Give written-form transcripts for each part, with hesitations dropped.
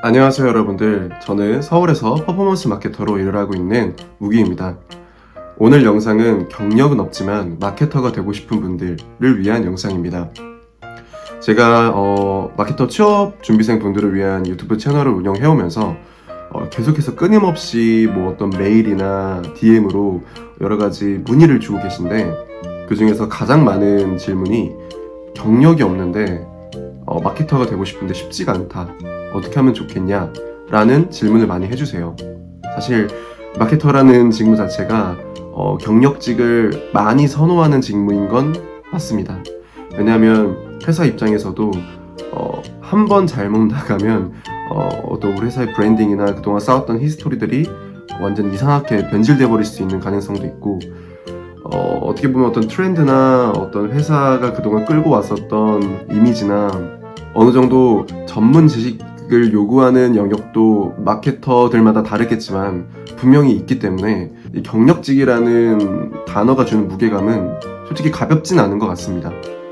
안녕하세요 여러분들. 저는 서울에서 퍼포먼스 마케터로 일을 하고 있는 우기입니다. 오늘 영상은 경력은 없지만 마케터가 되고 싶은 분들을 위한 영상입니다. 제가 마케터 취업 준비생 분들을 위한 유튜브 채널을 운영해오면서 계속해서 끊임없이 어떤 메일이나 DM으로 여러가지 문의를 주고 계신데, 그 중에서 가장 많은 질문이 경력이 없는데 마케터가 되고 싶은데 쉽지가 않다, 어떻게 하면 좋겠냐 라는 질문을 많이 해주세요. 사실 마케터라는 직무 자체가 경력직을 많이 선호하는 직무인 건 맞습니다. 왜냐하면 회사 입장에서도 한 번 잘못 나가면 어떤 우리 회사의 브랜딩이나 그동안 쌓았던 히스토리들이 완전 이상하게 변질돼 버릴 수 있는 가능성도 있고, 어떻게 보면 어떤 트렌드나 어떤 회사가 그동안 끌고 왔었던 이미지나 어느 정도 전문 지식을 요구하는 영역도 마케터들마다 다르겠지만 분명히 있기 때문에 이 경력직이라는 단어가 주는 무게감은 솔직히 가볍진 않은 것 같습니다.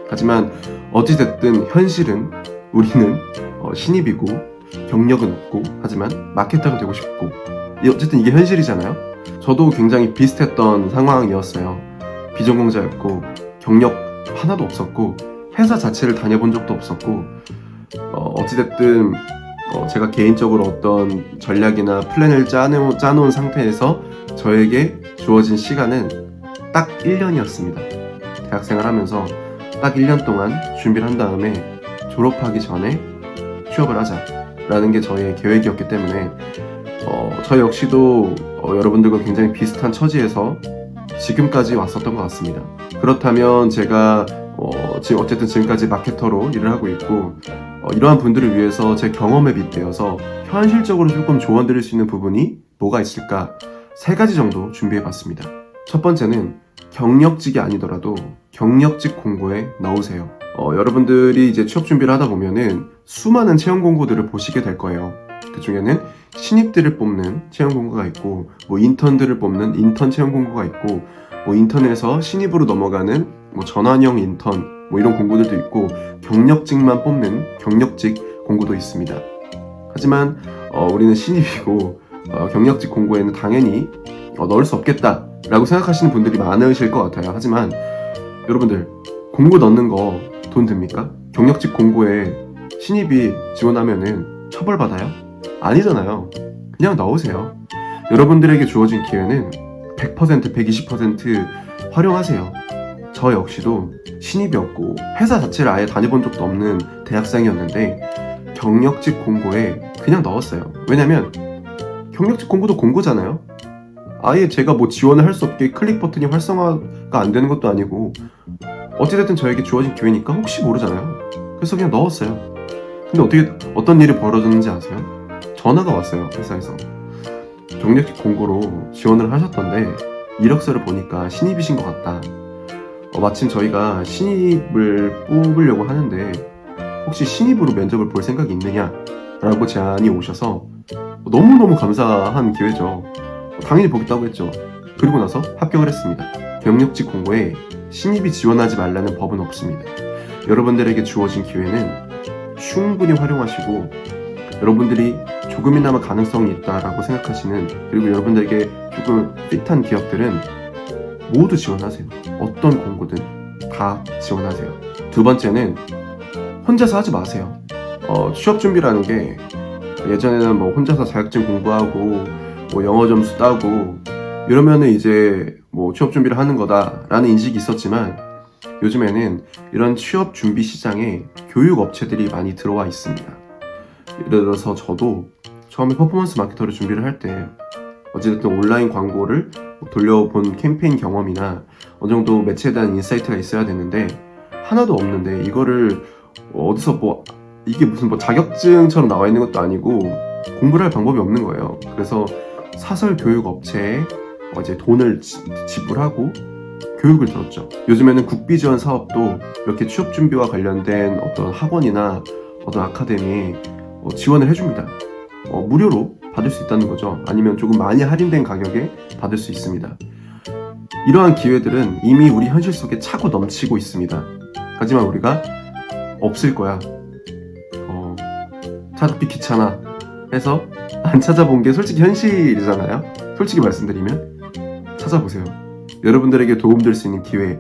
하지만 어찌됐든 현실은 우리는 신입이고 경력은 없고, 하지만 마케터가 되고 싶고, 어쨌든 이게 현실이잖아요. 저도 굉장히 비슷했던 상황이었어요. 비전공자였고 경력 하나도 없었고 회사 자체를 다녀본 적도 없었고, 어찌됐든 제가 개인적으로 어떤 전략이나 플랜을 짜놓은 상태에서 저에게 주어진 시간은 딱 1년이었습니다. 대학생활 하면서 딱 1년 동안 준비를 한 다음에 졸업하기 전에 취업을 하자라는 게 저의 계획이었기 때문에 저 역시도 여러분들과 굉장히 비슷한 처지에서 지금까지 왔었던 것 같습니다. 그렇다면 제가 지금 어쨌든 지금까지 마케터로 일을 하고 있고, 이러한 분들을 위해서 제 경험에 빗대어서 현실적으로 조금 조언드릴 수 있는 부분이 뭐가 있을까, 3가지 정도 준비해봤습니다. 첫 번째는 경력직이 아니더라도 경력직 공고에 넣으세요. 여러분들이 이제 취업 준비를 하다 보면은 수많은 채용 공고들을 보시게 될 거예요. 그 중에는 신입들을 뽑는 채용 공고가 있고, 인턴들을 뽑는 인턴 채용 공고가 있고, 인턴에서 신입으로 넘어가는 전환형 인턴 이런 공고들도 있고, 경력직만 뽑는 경력직 공고도 있습니다. 하지만 우리는 신입이고 경력직 공고에는 당연히 넣을 수 없겠다 라고 생각하시는 분들이 많으실 것 같아요. 하지만 여러분들, 공고 넣는 거 돈 듭니까? 경력직 공고에 신입이 지원하면은 처벌받아요? 아니잖아요. 그냥 넣으세요. 여러분들에게 주어진 기회는 100%, 120% 활용하세요. 저 역시도 신입이었고 회사 자체를 아예 다녀본 적도 없는 대학생이었는데 경력직 공고에 그냥 넣었어요. 왜냐면 경력직 공고도 공고잖아요. 아예 제가 지원을 할 수 없게 클릭 버튼이 활성화가 안 되는 것도 아니고, 어찌됐든 저에게 주어진 기회니까 혹시 모르잖아요. 그래서 그냥 넣었어요. 근데 어떤 일이 벌어졌는지 아세요? 전화가 왔어요. 회사에서 경력직 공고로 지원을 하셨던데 이력서를 보니까 신입이신 것 같다. 마침 저희가 신입을 뽑으려고 하는데 혹시 신입으로 면접을 볼 생각이 있느냐 라고 제안이 오셔서 너무너무 감사한 기회죠. 당연히 보겠다고 했죠. 그리고 나서 합격을 했습니다. 경력직 공고에 신입이 지원하지 말라는 법은 없습니다. 여러분들에게 주어진 기회는 충분히 활용하시고, 여러분들이 조금이나마 가능성이 있다라고 생각하시는, 그리고 여러분들에게 조금 핏한 기업들은 모두 지원하세요. 어떤 공고든 다 지원하세요. 두 번째는 혼자서 하지 마세요. 취업 준비라는 게 예전에는 혼자서 자격증 공부하고 영어 점수 따고 이러면은 이제 취업 준비를 하는 거다라는 인식이 있었지만, 요즘에는 이런 취업 준비 시장에 교육 업체들이 많이 들어와 있습니다. 예를 들어서 저도 처음에 퍼포먼스 마케터를 준비를 할 때 어쨌든 온라인 광고를 돌려본 캠페인 경험이나 어느 정도 매체에 대한 인사이트가 있어야 되는데 하나도 없는데, 이거를 어디서 이게 무슨 자격증처럼 나와 있는 것도 아니고 공부를 할 방법이 없는 거예요. 그래서 사설 교육 업체에 이제 돈을 지불하고 교육을 들었죠. 요즘에는 국비 지원 사업도 이렇게 취업 준비와 관련된 어떤 학원이나 어떤 아카데미에 지원을 해줍니다. 무료로 받을 수 있다는 거죠. 아니면 조금 많이 할인된 가격에 받을 수 있습니다. 이러한 기회들은 이미 우리 현실 속에 차고 넘치고 있습니다. 하지만 우리가 없을 거야, 찾기 귀찮아, 해서 안 찾아본 게 솔직히 현실이잖아요. 솔직히 말씀드리면 찾아보세요. 여러분들에게 도움될 수 있는 기회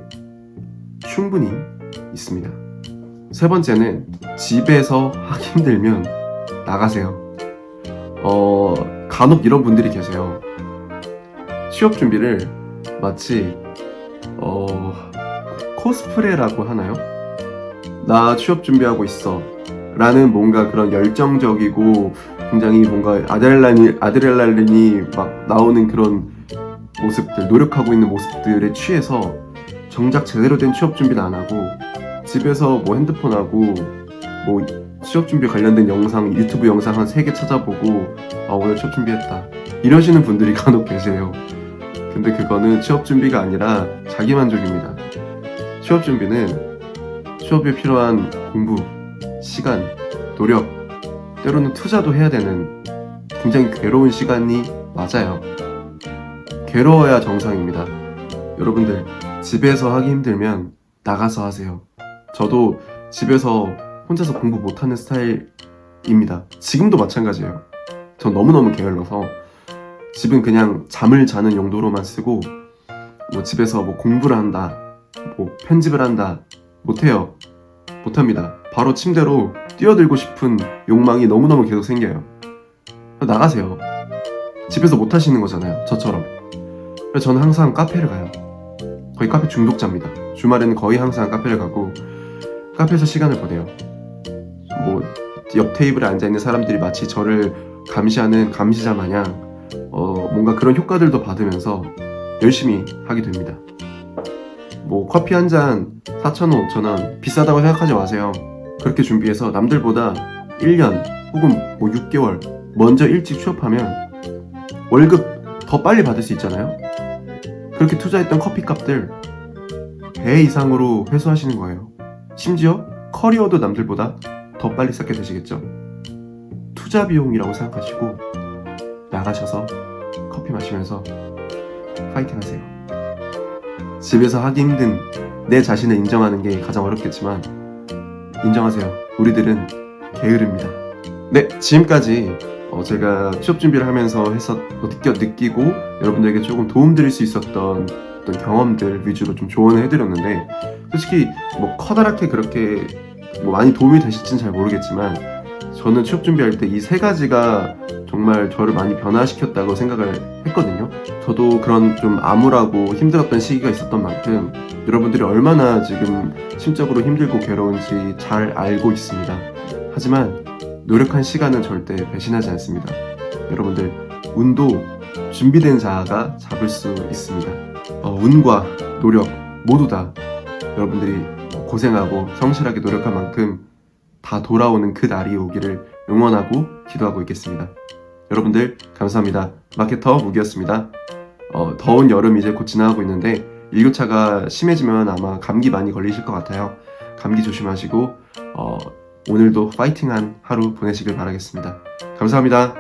충분히 있습니다. 세 번째는 집에서 하기 힘들면 나가세요. 간혹 이런 분들이 계세요. 취업 준비를 마치 코스프레라고 하나요? 나 취업 준비하고 있어 라는 뭔가 그런 열정적이고 굉장히 뭔가 아드레날린이 막 나오는 그런 모습들, 노력하고 있는 모습들에 취해서 정작 제대로 된 취업 준비는 안 하고 집에서 뭐 핸드폰하고 뭐 취업 준비 관련된 영상, 유튜브 영상 한 3개 찾아보고 오늘 취업 준비했다 이러시는 분들이 간혹 계세요. 근데 그거는 취업 준비가 아니라 자기만족입니다. 취업 준비는 취업에 필요한 공부, 시간, 노력, 때로는 투자도 해야 되는 굉장히 괴로운 시간이 맞아요. 괴로워야 정상입니다. 여러분들 집에서 하기 힘들면 나가서 하세요. 저도 집에서 혼자서 공부 못하는 스타일입니다. 지금도 마찬가지예요. 전 너무너무 게을러서 집은 그냥 잠을 자는 용도로만 쓰고 뭐 집에서 뭐 공부를 한다, 뭐 편집을 한다 못해요. 못합니다. 바로 침대로 뛰어들고 싶은 욕망이 너무너무 계속 생겨요. 나가세요. 집에서 못하시는 거잖아요. 저처럼. 그래서 저는 항상 카페를 가요. 거의 카페 중독자입니다. 주말에는 거의 항상 카페를 가고 카페에서 시간을 보내요. 뭐 옆 테이블에 앉아있는 사람들이 마치 저를 감시하는 감시자 마냥 뭔가 그런 효과들도 받으면서 열심히 하게 됩니다. 뭐 커피 한 잔 4,000원, 5,000원 비싸다고 생각하지 마세요. 그렇게 준비해서 남들보다 1년 혹은 뭐 6개월 먼저 일찍 취업하면 월급 더 빨리 받을 수 있잖아요. 그렇게 투자했던 커피값들 배 이상으로 회수하시는 거예요. 심지어 커리어도 남들보다 더 빨리 쌓게 되시겠죠. 투자 비용이라고 생각하시고 나가셔서 커피 마시면서 파이팅 하세요. 집에서 하기 힘든 내 자신을 인정하는 게 가장 어렵겠지만 인정하세요. 우리들은 게으릅니다. 네, 지금까지 제가 취업 준비를 하면서 느끼고 여러분들에게 조금 도움드릴 수 있었던 어떤 경험들 위주로 좀 조언을 해드렸는데 솔직히 뭐 커다랗게 그렇게 뭐 많이 도움이 되실지는 잘 모르겠지만 저는 취업 준비할 때 이 3가지가 정말 저를 많이 변화시켰다고 생각을 했거든요. 저도 그런 좀 암울하고 힘들었던 시기가 있었던 만큼 여러분들이 얼마나 지금 심적으로 힘들고 괴로운지 잘 알고 있습니다. 하지만 노력한 시간은 절대 배신하지 않습니다. 여러분들 운도 준비된 자가 잡을 수 있습니다. 운과 노력 모두 다 여러분들이 고생하고 성실하게 노력한 만큼 다 돌아오는 그 날이 오기를 응원하고 기도하고 있겠습니다. 여러분들 감사합니다. 마케터 무기였습니다. 더운 여름 이제 곧 지나가고 있는데 일교차가 심해지면 아마 감기 많이 걸리실 것 같아요. 감기 조심하시고 오늘도 파이팅한 하루 보내시길 바라겠습니다. 감사합니다.